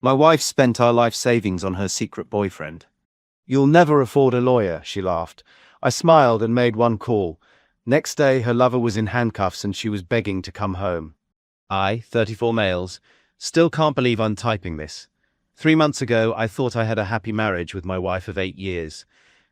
My wife spent our life savings on her secret boyfriend. You'll never afford a lawyer, she laughed. I smiled and made one call. Next day, her lover was in handcuffs and she was begging to come home. I, 34 males, still can't believe I'm typing this. 3 months ago, I thought I had a happy marriage with my wife of 8 years.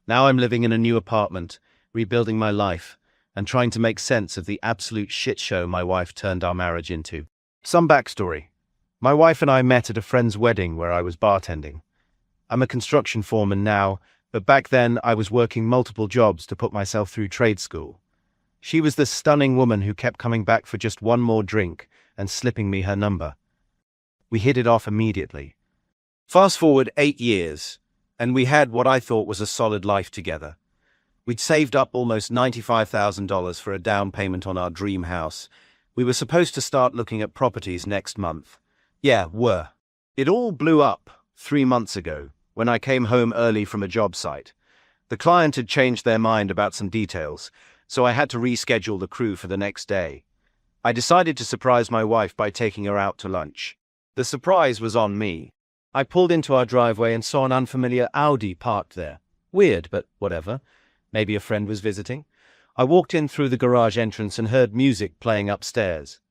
Now I'm living in a new apartment, rebuilding my life, and trying to make sense of the absolute shit show my wife turned our marriage into. Some backstory. My wife and I met at a friend's wedding where I was bartending. I'm a construction foreman now, but back then I was working multiple jobs to put myself through trade school. She was the stunning woman who kept coming back for just one more drink and slipping me her number. We hit it off immediately. Fast forward 8 years, and we had what I thought was a solid life together. We'd saved up almost $95,000 for a down payment on our dream house. We were supposed to start looking at properties next month. Yeah, were. It all blew up 3 months ago when I came home early from a job site. The client had changed their mind about some details, so I had to reschedule the crew for the next day. I decided to surprise my wife by taking her out to lunch. The surprise was on me. I pulled into our driveway and saw an unfamiliar Audi parked there. Weird, but whatever. Maybe a friend was visiting. I walked in through the garage entrance and heard music playing upstairs.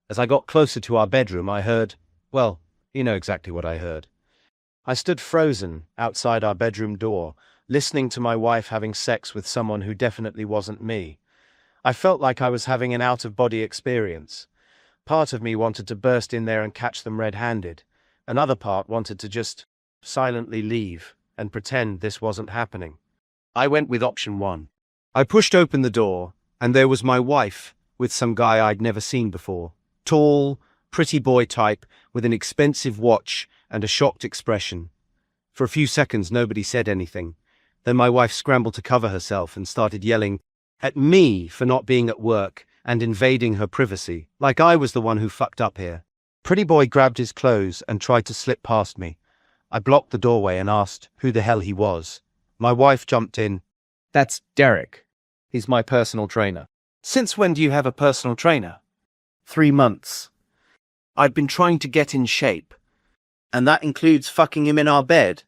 As I got closer to our bedroom, I heard, well, you know exactly what I heard. I stood frozen outside our bedroom door, listening to my wife having sex with someone who definitely wasn't me. I felt like I was having an out-of-body experience. Part of me wanted to burst in there and catch them red-handed. Another part wanted to just silently leave and pretend this wasn't happening. I went with option 1. I pushed open the door, and there was my wife with some guy I'd never seen before. Tall, pretty boy type, with an expensive watch and a shocked expression. For a few seconds, nobody said anything. Then my wife scrambled to cover herself and started yelling at me for not being at work and invading her privacy, like I was the one who fucked up here. Pretty boy grabbed his clothes and tried to slip past me. I blocked the doorway and asked who the hell he was. My wife jumped in. That's Derek. He's my personal trainer. Since when do you have a personal trainer? 3 months. I've been trying to get in shape. And that includes fucking him in our bed.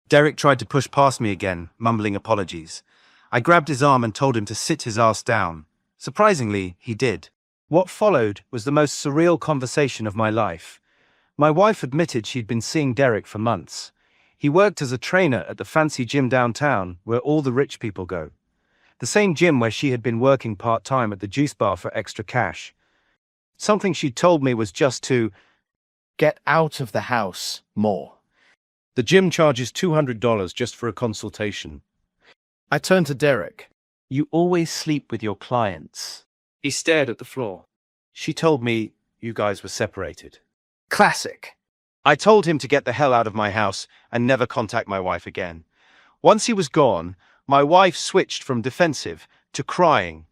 Derek tried to push past me again, mumbling apologies. I grabbed his arm and told him to sit his ass down. Surprisingly, he did. What followed was the most surreal conversation of my life. My wife admitted she'd been seeing Derek for months. He worked as a trainer at the fancy gym downtown where all the rich people go. The same gym where she had been working part-time at the juice bar for extra cash. Something she'd told me was just to get out of the house more. The gym charges $200 just for a consultation. I turned to Derek. You always sleep with your clients. He stared at the floor. She told me you guys were separated. Classic. I told him to get the hell out of my house and never contact my wife again. Once he was gone, my wife switched from defensive to crying.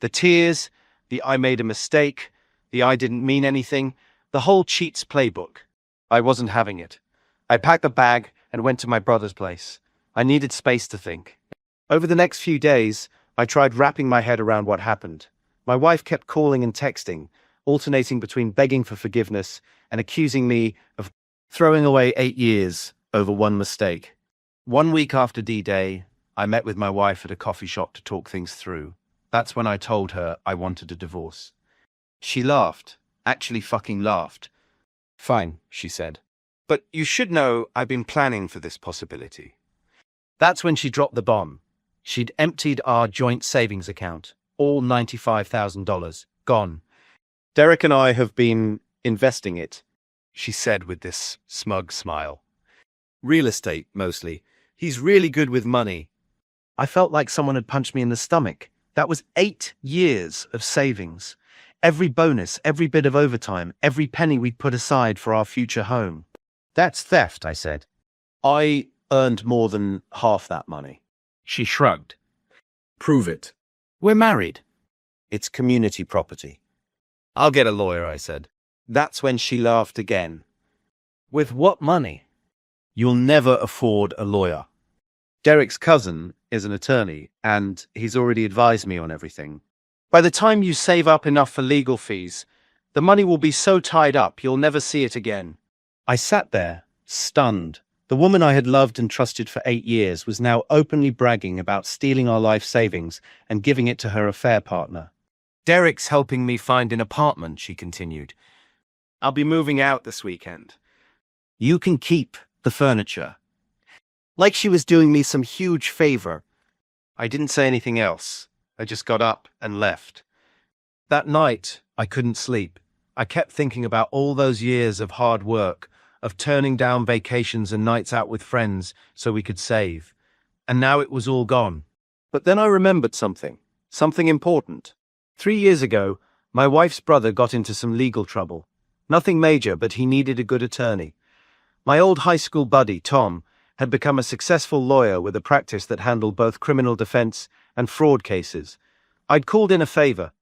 The tears, the I made a mistake, the I didn't mean anything, the whole cheats playbook. I wasn't having it. I packed a bag and went to my brother's place. I needed space to think. Over the next few days, I tried wrapping my head around what happened. My wife kept calling and texting, alternating between begging for forgiveness and accusing me of throwing away 8 years over one mistake. 1 week after D-Day, I met with my wife at a coffee shop to talk things through. That's when I told her I wanted a divorce. She laughed, actually fucking laughed. Fine, she said. But you should know I've been planning for this possibility. That's when she dropped the bomb. She'd emptied our joint savings account, all $95,000, gone. Derek and I have been investing it, she said with this smug smile. Real estate, mostly. He's really good with money. I felt like someone had punched me in the stomach. That was 8 years of savings. Every bonus, every bit of overtime, every penny we'd put aside for our future home. That's theft, I said. I earned more than half that money. She shrugged. Prove it. We're married. It's community property. I'll get a lawyer, I said. That's when she laughed again. With what money? You'll never afford a lawyer. Derek's cousin is an attorney, and he's already advised me on everything. By the time you save up enough for legal fees, the money will be so tied up you'll never see it again. I sat there, Stunned. The woman I had loved and trusted for 8 years was now openly bragging about stealing our life savings and giving it to her affair partner. Derek's helping me find an apartment, she continued. I'll be moving out this weekend. You can keep the furniture. Like she was doing me some huge favor. I didn't say anything else. I just got up and left. That night, I couldn't sleep. I kept thinking about all those years of hard work, of turning down vacations and nights out with friends so we could save. And now it was all gone. But then I remembered something important. 3 years ago, my wife's brother got into some legal trouble. Nothing major, but he needed a good attorney. My old high school buddy, Tom, had become a successful lawyer with a practice that handled both criminal defense and fraud cases. I'd called in a favor,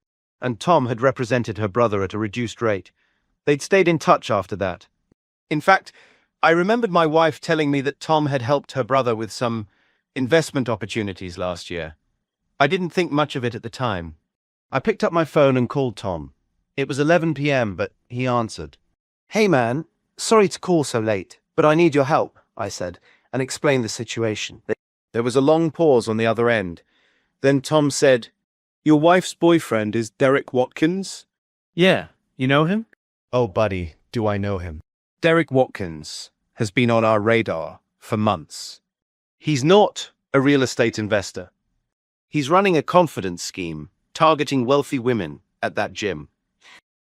and Tom had represented her brother at a reduced rate. They'd stayed in touch after that. In fact, I remembered my wife telling me that Tom had helped her brother with some investment opportunities last year. I didn't think much of it at the time. I picked up my phone and called Tom. It was 11 p.m., but he answered. "Hey man, sorry to call so late, but I need your help," I said, and explained the situation. There was a long pause on the other end. Then Tom said, "Your wife's boyfriend is Derek Watkins?" Yeah, you know him? Oh, buddy, do I know him. Derek Watkins has been on our radar for months. He's not a real estate investor. He's running a confidence scheme, targeting wealthy women at that gym.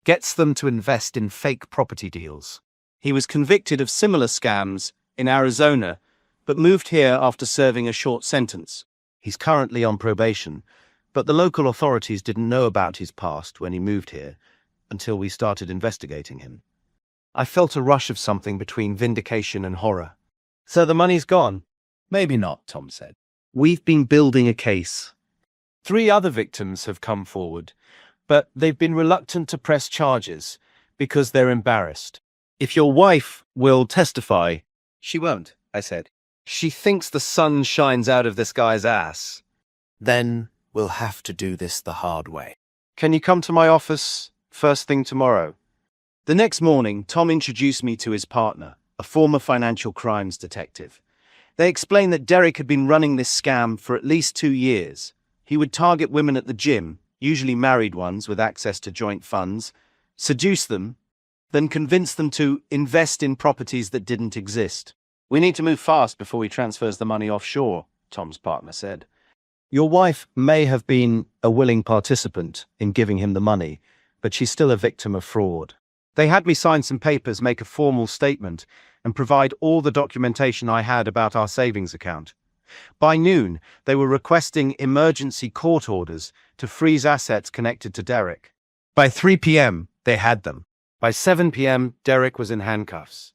Gets them to invest in fake property deals. He was convicted of similar scams in Arizona, but moved here after serving a short sentence. He's currently on probation, but the local authorities didn't know about his past when he moved here until we started investigating him. I felt a rush of something between vindication and horror. "So the money's gone?" Maybe not, Tom said. "We've been building a case. 3 other victims have come forward, but they've been reluctant to press charges because they're embarrassed." "If your wife will testify..." "She won't," I said. "She thinks the sun shines out of this guy's ass." "Then we'll have to do this the hard way." "Can you come to my office first thing tomorrow?" The next morning, Tom introduced me to his partner, a former financial crimes detective. They explained that Derek had been running this scam for at least 2 years. He would target women at the gym, usually married ones with access to joint funds, seduce them, then convince them to invest in properties that didn't exist. "We need to move fast before he transfers the money offshore," Tom's partner said. "Your wife may have been a willing participant in giving him the money, but she's still a victim of fraud." They had me sign some papers, make a formal statement, and provide all the documentation I had about our savings account. By noon, they were requesting emergency court orders to freeze assets connected to Derek. By 3 p.m., they had them. By 7 p.m., Derek was in handcuffs.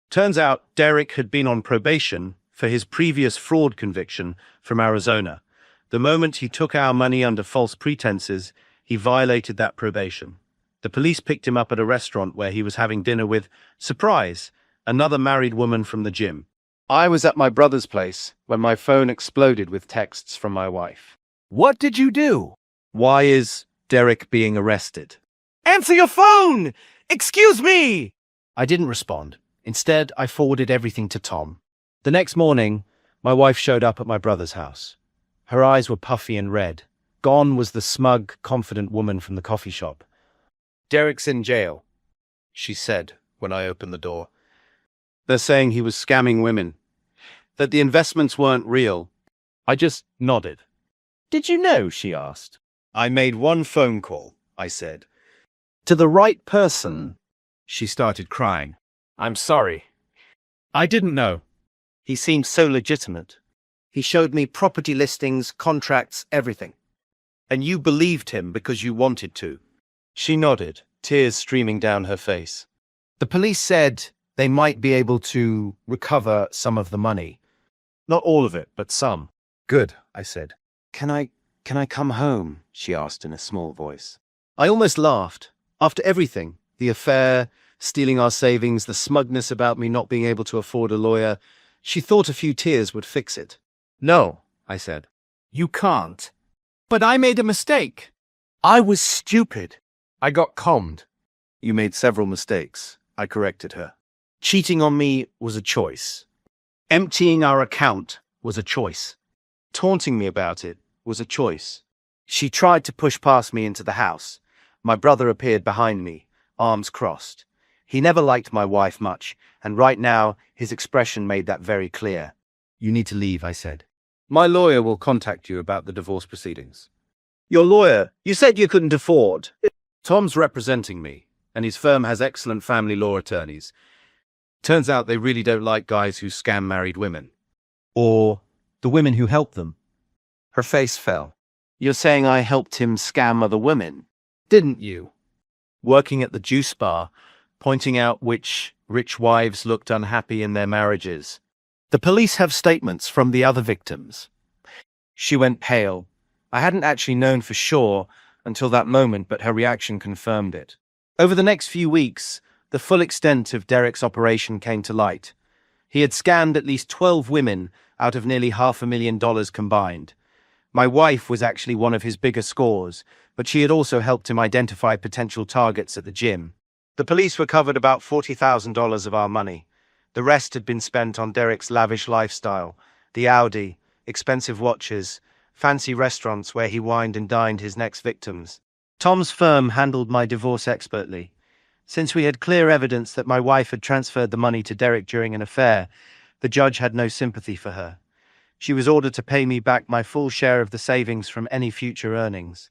Turns out Derek had been on probation for his previous fraud conviction from Arizona. The moment he took our money under false pretenses, he violated that probation. The police picked him up at a restaurant where he was having dinner with, surprise, another married woman from the gym. I was at my brother's place when my phone exploded with texts from my wife. "What did you do?" "Why is Derek being arrested?" "Answer your phone! Excuse me!" I didn't respond. Instead, I forwarded everything to Tom. The next morning, my wife showed up at my brother's house. Her eyes were puffy and red. Gone was the smug, confident woman from the coffee shop. "Derek's in jail," she said when I opened the door. "They're saying he was scamming women, that the investments weren't real." I just nodded. "Did you know?" she asked. "I made one phone call," I said. "To the right person." She started crying. "I'm sorry. I didn't know." He seemed so legitimate. He showed me property listings, contracts, everything. "And you believed him because you wanted to." She nodded, tears streaming down her face. "The police said they might be able to recover some of the money. Not all of it, but some." "Good," I said. Can I come home?" she asked in a small voice. I almost laughed. After everything, the affair, stealing our savings, the smugness about me not being able to afford a lawyer, she thought a few tears would fix it. "No," I said. "You can't." "But I made a mistake." "I was stupid." I got calmed. "You made several mistakes," I corrected her. Cheating on me was a choice. Emptying our account was a choice. Taunting me about it was a choice. She tried to push past me into the house. My brother appeared behind me, arms crossed. He never liked my wife much, and right now his expression made that very clear. You need to leave, I said. My lawyer will contact you about the divorce proceedings. Your lawyer? You said you couldn't afford. Tom's representing me, and his firm has excellent family law attorneys. Turns out they really don't like guys who scam married women. Or the women who help them. Her face fell. You're saying I helped him scam other women? Didn't you? Working at the juice bar, pointing out which rich wives looked unhappy in their marriages. The police have statements from the other victims. She went pale. I hadn't actually known for sure until that moment, but her reaction confirmed it. Over the next few weeks, the full extent of Derek's operation came to light. He had scammed at least 12 women out of nearly $500,000 combined. My wife was actually one of his bigger scores, but she had also helped him identify potential targets at the gym. The police recovered about $40,000 of our money. The rest had been spent on Derek's lavish lifestyle, the Audi, expensive watches, fancy restaurants where he wined and dined his next victims. Tom's firm handled my divorce expertly. Since we had clear evidence that my wife had transferred the money to Derek during an affair, the judge had no sympathy for her. She was ordered to pay me back my full share of the savings from any future earnings.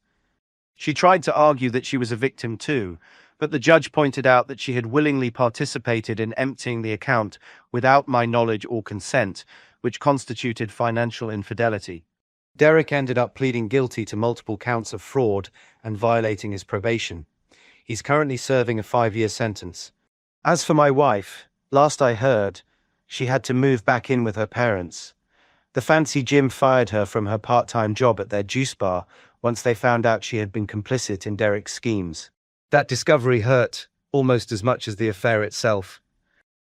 She tried to argue that she was a victim too, but the judge pointed out that she had willingly participated in emptying the account without my knowledge or consent, which constituted financial infidelity. Derek ended up pleading guilty to multiple counts of fraud and violating his probation. He's currently serving a 5-year sentence. As for my wife, last I heard, she had to move back in with her parents. The fancy gym fired her from her part-time job at their juice bar once they found out she had been complicit in Derek's schemes. That discovery hurt almost as much as the affair itself.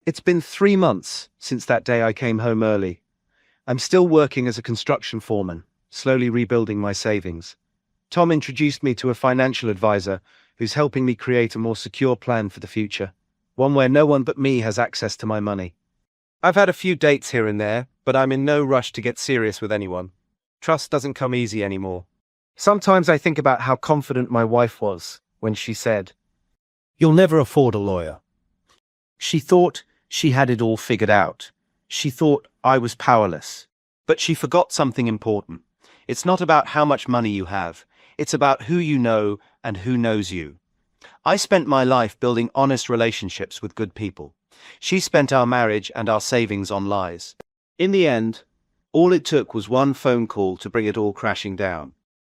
It's been 3 months since that day I came home early. I'm still working as a construction foreman, slowly rebuilding my savings. Tom introduced me to a financial advisor who's helping me create a more secure plan for the future, one where no one but me has access to my money. I've had a few dates here and there, but I'm in no rush to get serious with anyone. Trust doesn't come easy anymore. Sometimes I think about how confident my wife was when she said, "You'll never afford a lawyer." She thought she had it all figured out. She thought I was powerless. But she forgot something important. It's not about how much money you have. It's about who you know and who knows you. I spent my life building honest relationships with good people. She spent our marriage and our savings on lies. In the end, all it took was one phone call to bring it all crashing down.